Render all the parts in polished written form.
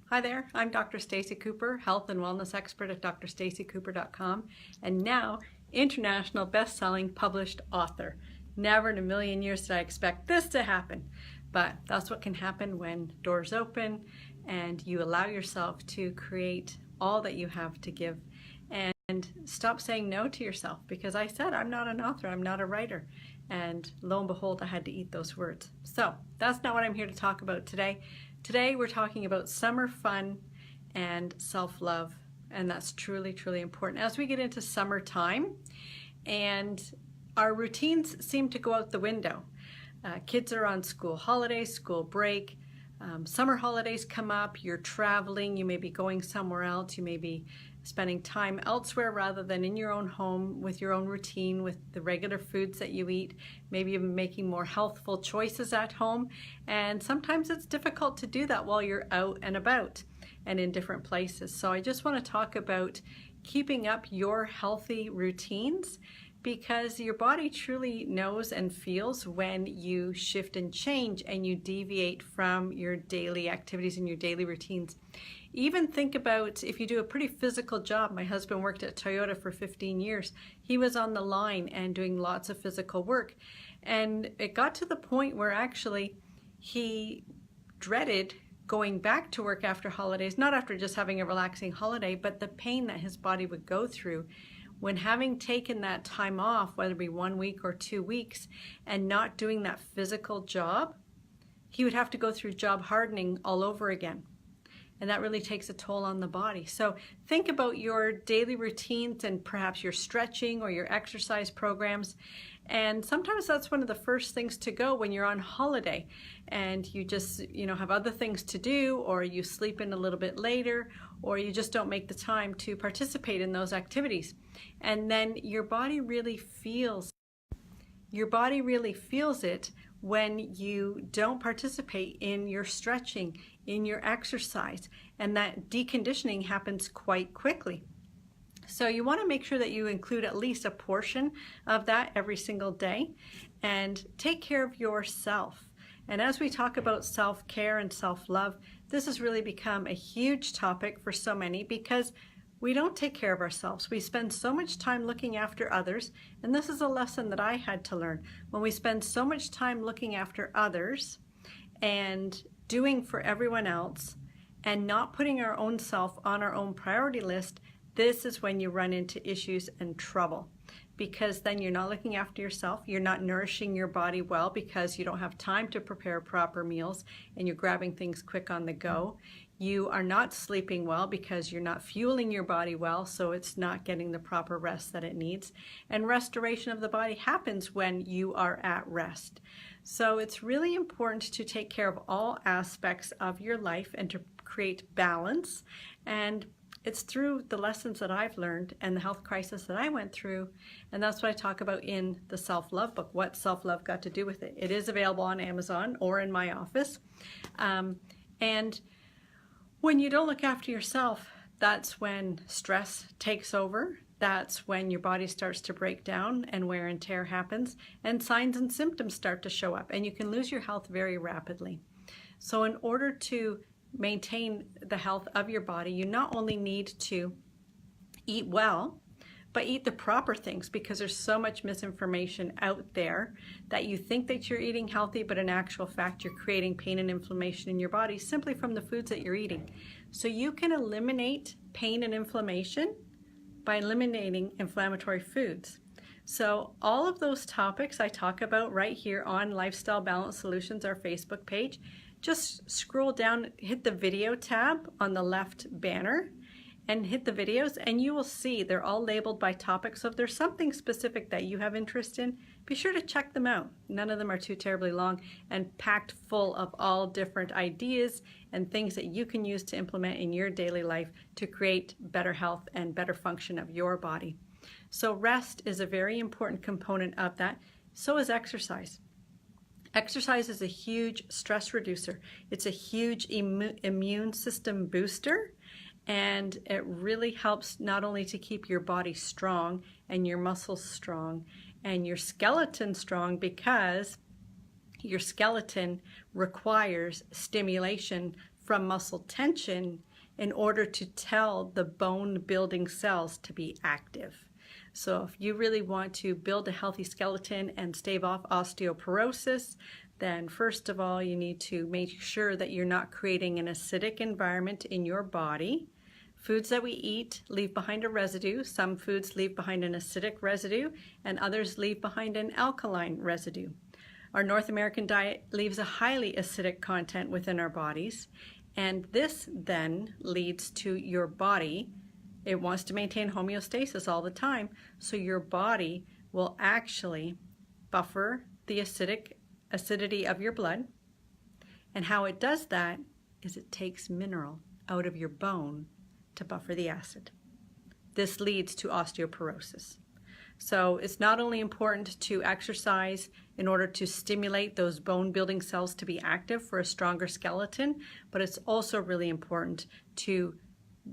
Hi there, I'm Dr. Stacey Cooper, health and wellness expert at drstaceycooper.com, and now international best-selling published author. Never in a million years did I expect this to happen, but that's what can happen when doors open and you allow yourself to create all that you have to give and stop saying no to yourself, because I said I'm not an author, I'm not a writer, and lo and behold, I had to eat those words. So that's not what I'm here to talk about today. Today we're talking about summer fun and self-love, and that's truly, truly important. As we get into summertime and our routines seem to go out the window. Kids are on school holidays, school break, summer holidays come up, you're traveling, you may be going somewhere else, you may be spending time elsewhere rather than in your own home with your own routine, with the regular foods that you eat, maybe even making more healthful choices at home. And sometimes it's difficult to do that while you're out and about and in different places. So I just want to talk about keeping up your healthy routines, because your body truly knows and feels when you shift and change and you deviate from your daily activities and your daily routines. Even think about if you do a pretty physical job. My husband worked at Toyota for 15 years. He was on the line and doing lots of physical work. And it got to the point where actually he dreaded going back to work after holidays, not after just having a relaxing holiday, but the pain that his body would go through when having taken that time off, whether it be 1 week or 2 weeks, and not doing that physical job, he would have to go through job hardening all over again. And that really takes a toll on the body. So think about your daily routines and perhaps your stretching or your exercise programs. And sometimes that's one of the first things to go when you're on holiday and you just, have other things to do, or you sleep in a little bit later, or you just don't make the time to participate in those activities. And then your body really feels it when you don't participate in your stretching, in your exercise, and that deconditioning happens quite quickly. So you want to make sure that you include at least a portion of that every single day, and take care of yourself. And as we talk about self-care and self-love, this has really become a huge topic for so many, because we don't take care of ourselves. We spend so much time looking after others, and this is a lesson that I had to learn. When we spend so much time looking after others and doing for everyone else and not putting our own self on our own priority list, this is when you run into issues and trouble, because then you're not looking after yourself, you're not nourishing your body well because you don't have time to prepare proper meals and you're grabbing things quick on the go. You are not sleeping well because you're not fueling your body well, so it's not getting the proper rest that it needs. And restoration of the body happens when you are at rest. So it's really important to take care of all aspects of your life and to create balance. And it's through the lessons that I've learned and the health crisis that I went through, and that's what I talk about in the self-love book, what self-love got to do with it. It is available on Amazon or in my office. And when you don't look after yourself, that's when stress takes over. That's when your body starts to break down and wear and tear happens, and signs and symptoms start to show up, and you can lose your health very rapidly. So in order to maintain the health of your body, you not only need to eat well, but eat the proper things, because there's so much misinformation out there that you think that you're eating healthy, but in actual fact you're creating pain and inflammation in your body simply from the foods that you're eating. So you can eliminate pain and inflammation by eliminating inflammatory foods. So all of those topics I talk about right here on Lifestyle Balance Solutions, our Facebook page. Just scroll down, hit the video tab on the left banner and hit the videos, and you will see they're all labeled by topic. So if there's something specific that you have interest in, be sure to check them out. None of them are too terribly long and packed full of all different ideas and things that you can use to implement in your daily life to create better health and better function of your body. So rest is a very important component of that. So is exercise. Exercise is a huge stress reducer. It's a huge immune system booster, and it really helps not only to keep your body strong and your muscles strong and your skeleton strong, because your skeleton requires stimulation from muscle tension in order to tell the bone building cells to be active. So if you really want to build a healthy skeleton and stave off osteoporosis, then first of all, you need to make sure that you're not creating an acidic environment in your body. Foods that we eat leave behind a residue. Some foods leave behind an acidic residue, and others leave behind an alkaline residue. Our North American diet leaves a highly acidic content within our bodies, and this then leads to your body. It wants to maintain homeostasis all the time, so your body will actually buffer the acidity of your blood. And how it does that is it takes mineral out of your bone to buffer the acid. This leads to osteoporosis. So it's not only important to exercise in order to stimulate those bone building cells to be active for a stronger skeleton, but it's also really important to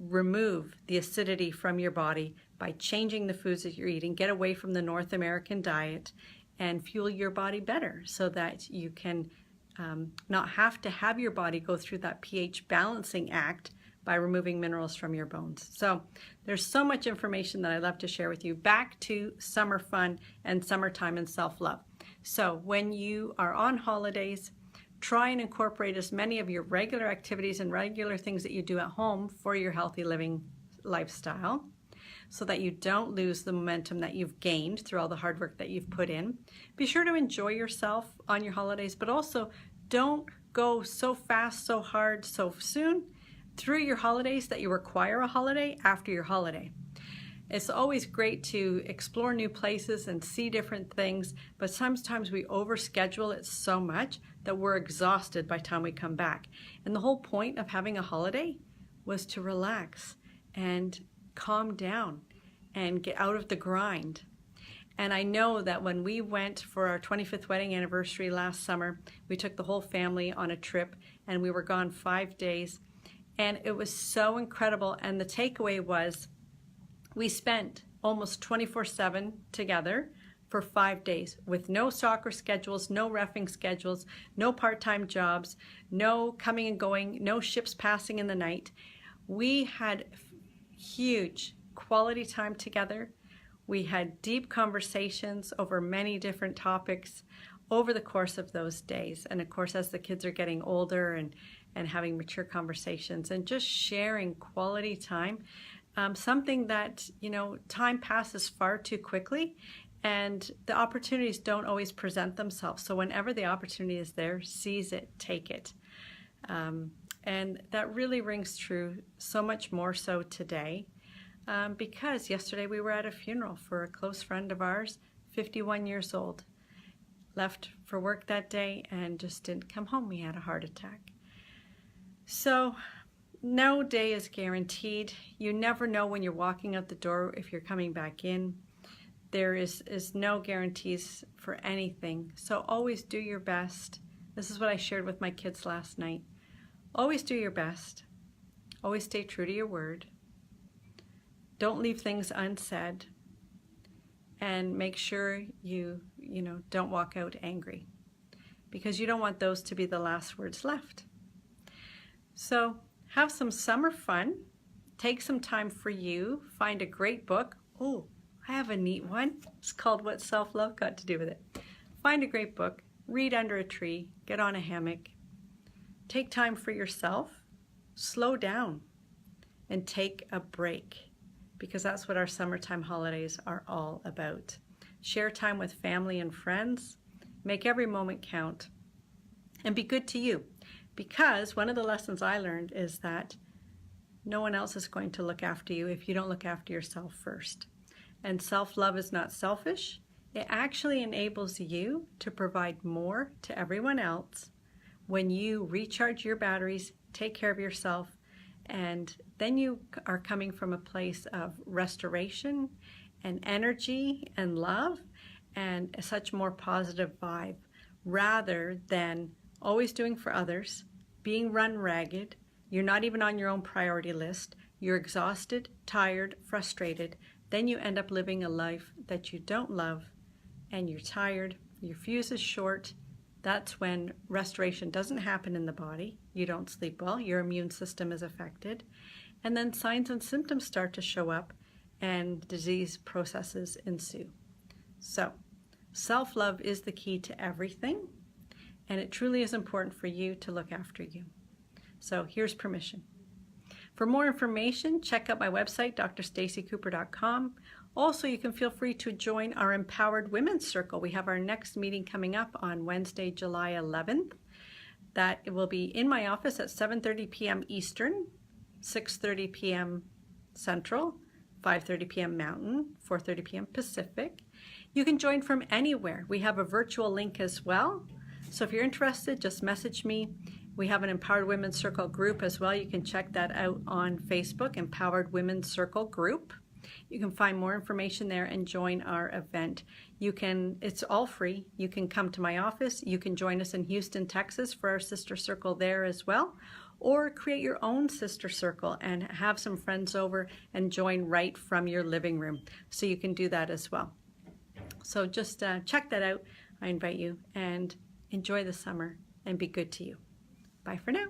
remove the acidity from your body by changing the foods that you're eating, get away from the North American diet, and fuel your body better so that you can not have to have your body go through that pH balancing act by removing minerals from your bones. So there's so much information that I love to share with you. Back to summer fun and summertime and self-love. So when you are on holidays, try and incorporate as many of your regular activities and regular things that you do at home for your healthy living lifestyle so that you don't lose the momentum that you've gained through all the hard work that you've put in. Be sure to enjoy yourself on your holidays, but also don't go so fast, so hard, so soon through your holidays that you require a holiday after your holiday. It's always great to explore new places and see different things, but sometimes we overschedule it so much that we're exhausted by the time we come back. And the whole point of having a holiday was to relax and calm down and get out of the grind. And I know that when we went for our 25th wedding anniversary last summer, we took the whole family on a trip and we were gone 5 days. And it was so incredible. And the takeaway was we spent almost 24/7 together for 5 days with no soccer schedules, no reffing schedules, no part-time jobs, no coming and going, no ships passing in the night. We had huge quality time together. We had deep conversations over many different topics over the course of those days. And of course, as the kids are getting older and having mature conversations and just sharing quality time, something that, time passes far too quickly and the opportunities don't always present themselves. So whenever the opportunity is there, seize it, take it. And that really rings true so much more so today because yesterday we were at a funeral for a close friend of ours, 51 years old, left for work that day and just didn't come home. He had a heart attack. So no day is guaranteed. You never know when you're walking out the door if you're coming back in. There is no guarantees for anything. So always do your best. This is what I shared with my kids last night. Always do your best. Always stay true to your word. Don't leave things unsaid. And make sure you don't walk out angry because you don't want those to be the last words left. So have some summer fun. Take some time for you. Find a great book. Oh, I have a neat one. It's called What Self-Love Got to Do with It. Find a great book. Read under a tree. Get on a hammock. Take time for yourself. Slow down and take a break because that's what our summertime holidays are all about. Share time with family and friends. Make every moment count and be good to you. Because one of the lessons I learned is that no one else is going to look after you if you don't look after yourself first. And self-love is not selfish. It actually enables you to provide more to everyone else when you recharge your batteries, take care of yourself, and then you are coming from a place of restoration and energy and love and such more positive vibe rather than always doing for others, being run ragged. You're not even on your own priority list. You're exhausted, tired, frustrated. Then you end up living a life that you don't love and you're tired, your fuse is short, That's when restoration doesn't happen in the body. You don't sleep well, your immune system is affected, and then signs and symptoms start to show up and disease processes ensue. So, self-love is the key to everything, and it truly is important for you to look after you. So here's permission. For more information, check out my website, drstaceycooper.com. Also, you can feel free to join our Empowered Women's Circle. We have our next meeting coming up on Wednesday, July 11th. That it will be in my office at 7:30 p.m. Eastern, 6:30 p.m. Central, 5:30 p.m. Mountain, 4:30 p.m. Pacific. You can join from anywhere. We have a virtual link as well. So if you're interested, just message me. We have an Empowered Women's Circle group as well. You can check that out on Facebook, Empowered Women's Circle Group. You can find more information there and join our event. It's all free. You can come to my office. You can join us in Houston, Texas for our sister circle there as well, or create your own sister circle and have some friends over and join right from your living room. So you can do that as well. So just check that out. I invite you, and enjoy the summer and be good to you. Bye for now.